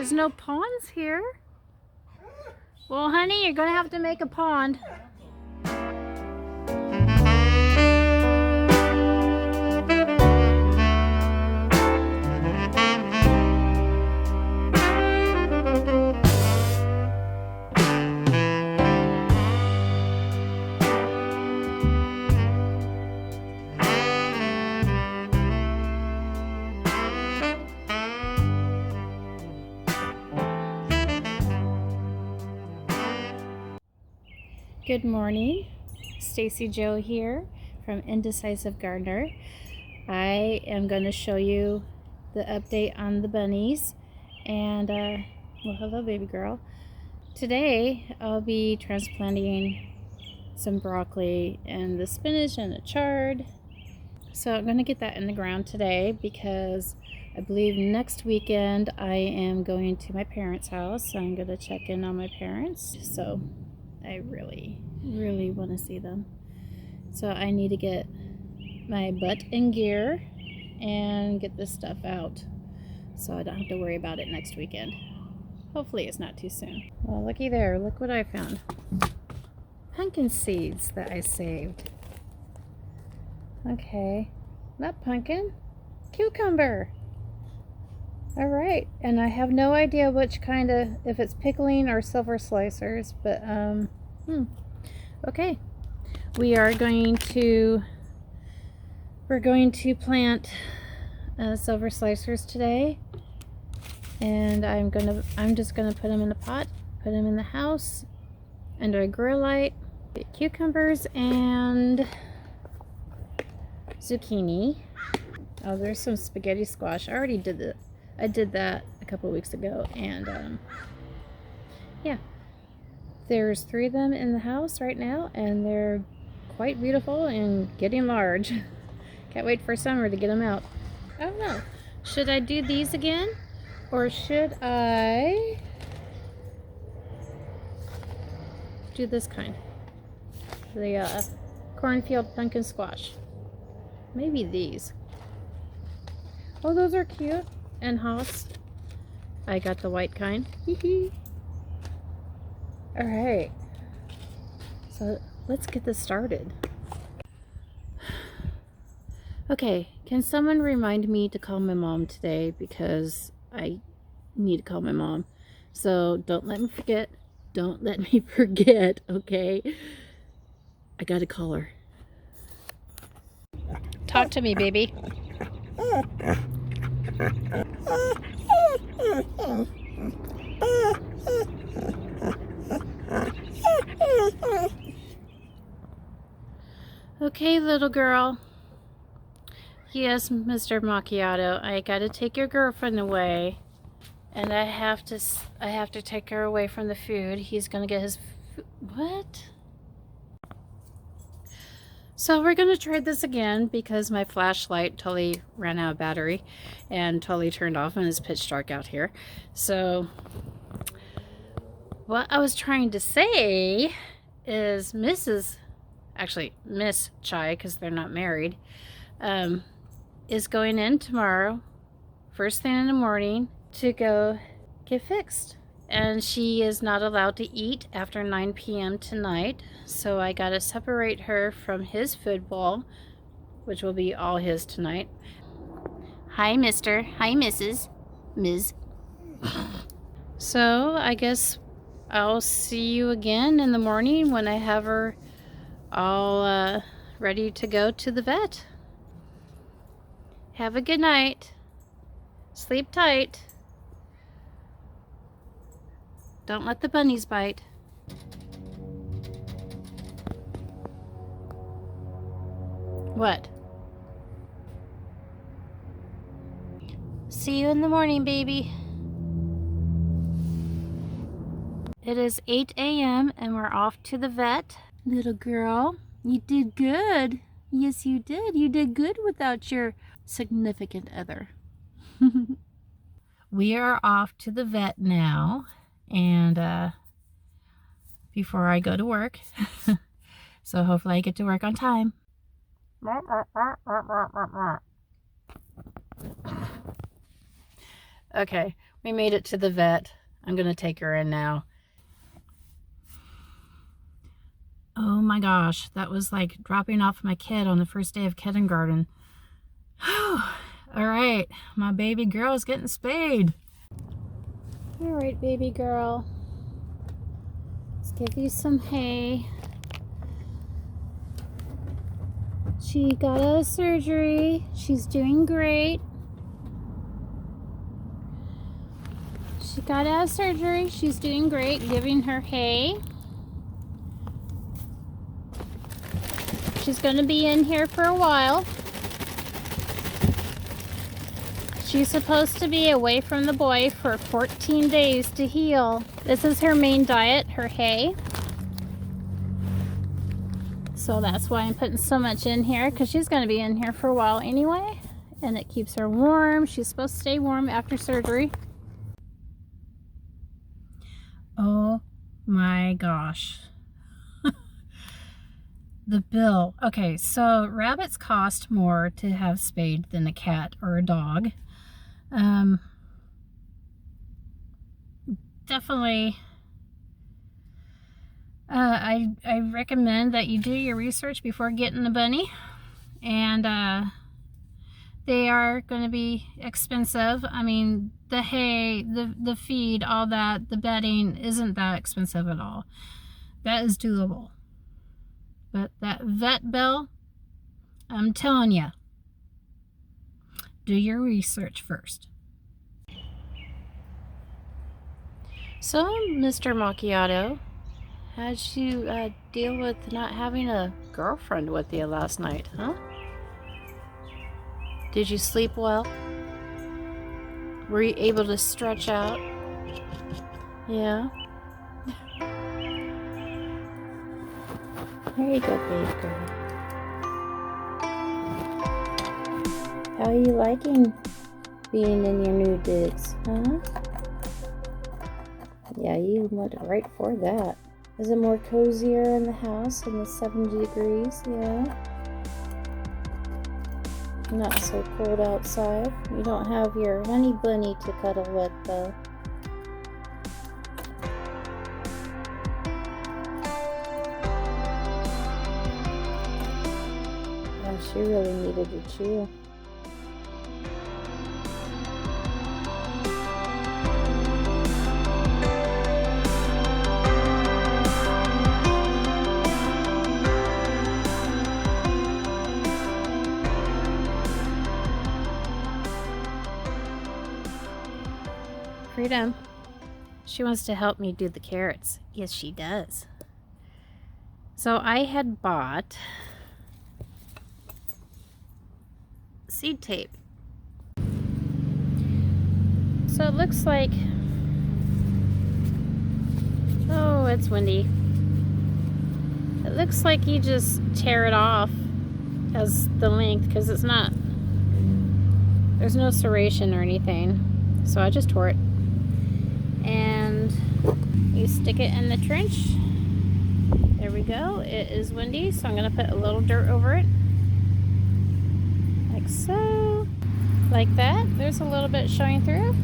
There's no ponds here. Well, honey, you're gonna have to make a pond. Good morning, Stacy Joe here from Indecisive Gardener. I am going to show you the update on the bunnies and well, hello baby girl. Today I'll be transplanting some broccoli and the spinach and the chard. So I'm going to get that in the ground today because I believe next weekend I am going to my parents' house. So I'm going to check in on my parents. So I really want to see them. So I need to get my butt in gear and get this stuff out so I don't have to worry about it next weekend. Hopefully it's not too soon. Well, looky there. Look what I found. Pumpkin seeds that I saved. Okay. Not pumpkin. Cucumber. All right. And I have no idea which kind of, if it's pickling or silver slicers, but okay. We're going to plant silver slicers today, and I'm just gonna put them in a pot, put them in the house under a grow light. Get cucumbers and zucchini. Oh, there's some spaghetti squash. I already did that. I did that a couple weeks ago, and yeah. There's 3 of them in the house right now, and they're quite beautiful and getting large. Can't wait for summer to get them out. I don't know. Should I do these again? Or should I do this kind? The cornfield pumpkin squash. Maybe these. Oh, those are cute. And Haas. I got the white kind. Hee. All right, so let's get this started. Okay, can someone remind me to call my mom today because I need to call my mom. So don't let me forget. Don't let me forget, okay? I gotta call her. Talk to me, baby. Okay, little girl. Yes, Mr. Macchiato, I gotta take your girlfriend away, and I have to take her away from the food. He's gonna get his what? So we're gonna try this again because my flashlight totally ran out of battery and totally turned off, and it's pitch dark out here. So what I was trying to say is Miss Chai, because they're not married, is going in tomorrow, first thing in the morning, to go get fixed. And she is not allowed to eat after 9 p.m. tonight, so I gotta separate her from his food bowl, which will be all his tonight. Hi, Mr. Hi, Mrs. Ms. So I guess I'll see you again in the morning when I have her all ready to go to the vet. Have a good night. Sleep tight. Don't let the bunnies bite. What? See you in the morning, baby. It is 8 a.m. and we're off to the vet. Little girl, you did good. Yes, you did. You did good without your significant other. We are off to the vet now, and before I go to work. So hopefully I get to work on time. Okay, We made it to the vet. I'm gonna take her in now. Oh my gosh, that was like dropping off my kid on the first day of kindergarten. All right, my baby girl is getting spayed. All right, baby girl. Let's give you some hay. She got out of surgery. She's doing great. She got out of surgery. She's doing great. Giving her hay. She's going to be in here for a while. She's supposed to be away from the boy for 14 days to heal. This is her main diet, her hay. So that's why I'm putting so much in here, because she's going to be in here for a while anyway. And it keeps her warm. She's supposed to stay warm after surgery. Oh my gosh. The bill. Okay, so rabbits cost more to have spayed than a cat or a dog. Definitely, I recommend that you do your research before getting a bunny. And they are going to be expensive. I mean, the hay, the feed, all that, the bedding isn't that expensive at all. That is doable. But that vet bill, I'm telling you, do your research first. So, Mr. Macchiato, how'd you deal with not having a girlfriend with you last night, huh? Did you sleep well? Were you able to stretch out? Yeah. There you go, babe girl. How are you liking being in your new digs, huh? Yeah, you went right for that. Is it more cozier in the house in the 70 degrees? Yeah. Not so cold outside. You don't have your honey bunny to cuddle with, though. Yeah, she really needed to chew. Freedom. She wants to help me do the carrots. Yes, she does. So I had bought seed tape. So it looks like, oh, it's windy. It looks like you just tear it off as the length, because it's not, there's no serration or anything. So I just tore it. And you stick it in the trench. There we go. It is windy, so I'm going to put a little dirt over it. Like so. Like that. There's a little bit showing through.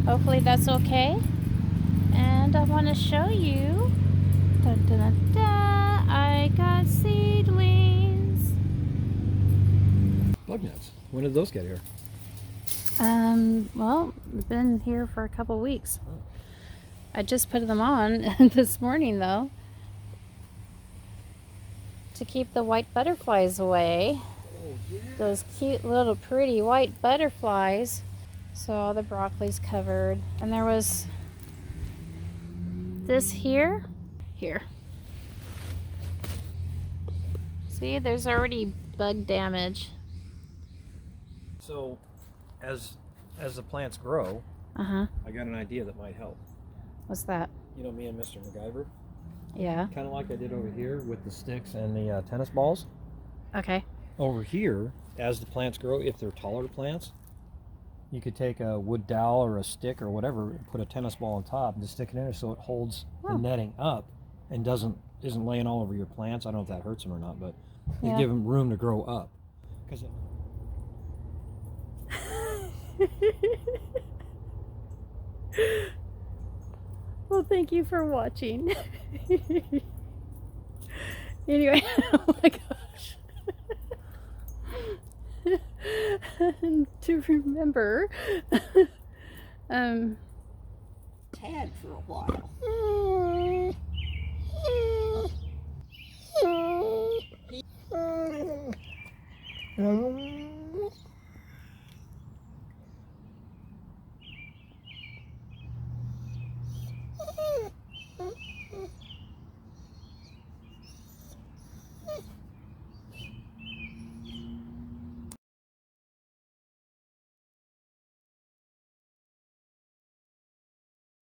Hopefully that's okay. And I want to show you. Dun, dun, dun, dun, I got seedlings. Bug nets. When did those get here? Well, been here for a couple weeks. I just put them on this morning, though, to keep the white butterflies away. Oh, yeah. Those cute little pretty white butterflies. So all the broccoli's covered. And there was this here. See, there's already bug damage. So, as the plants grow, Uh-huh. I got an idea that might help. What's that? You know me and Mr. MacGyver? Yeah. Kind of like I did over here with the sticks and the tennis balls. Okay. Over here, as the plants grow, if they're taller plants, you could take a wood dowel or a stick or whatever, and put a tennis ball on top and just stick it in there so it holds the netting up and isn't laying all over your plants. I don't know if that hurts them or not, but you give them room to grow up. Because. 'Cause- Well, thank you for watching. Anyway, oh my gosh. To remember, Tad for a while.